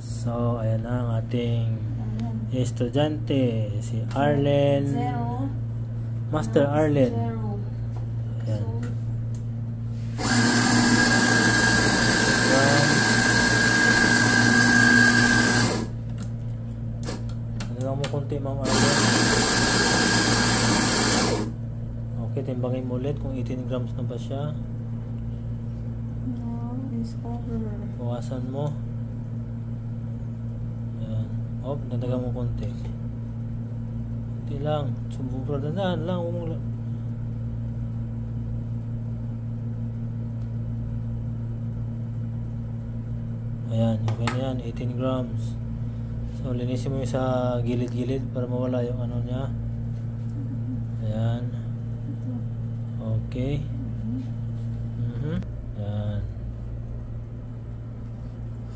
So, ayan na ang ating estudyante, si Arlen. Master Arlen. Ayan. Ano mo konti, Ma'am Arlen. Okay, timbangin mo ulit kung 18 grams na ba siya. No, it's over. Bawasan mo. Ayan. Oh, nadagan mo konti. Konti lang. Sumubra na lang. Ayan, okay na yan. 18 grams. So, linisin mo yung sa gilid-gilid para mawala yung ano niya. Ayan. Okay. Ayan.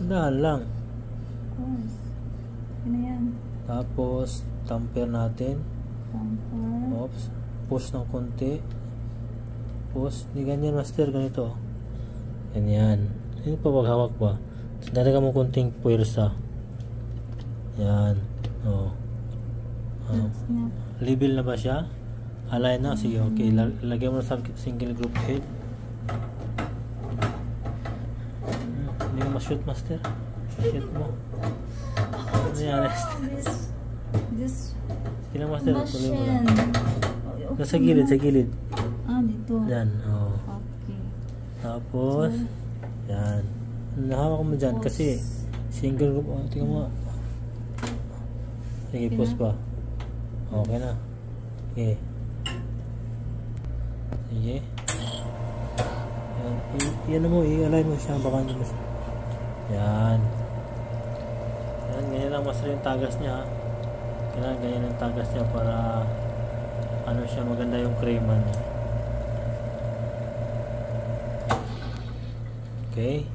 Dahan lang. Of course. Ano yan? Tapos, tamper natin. Tamper. Oops. Push ng konti. Push. Hindi ganyan, master. Ganito. Ganyan. Hindi pa paghawak ba? Dadagan mo konting puwersa. Yan. Oh. Level na ba siya? Align na. Sige, okay. Lagyan mo na sa single group head. Hindi mo ma-shoot, master. Shoot mo. Ano yan? This Sige lang, master. Tuloy mo lang. Okay. Sa gilid, sa gilid. Ah, dito. Yan. Oh. Okay. Tapos, yan. Nahawak mo dyan kasi single group. Oh, tingnan mo. Sige, post pa. Okay na. Okay. Sige. Yan mo, i-align mo siya. Baka hindi mas... Yan. Yan, ganyan lang mas rin yung tagas niya. Kailangan ganyan ang tagas niya para ano siya, maganda yung crema niya. Okay.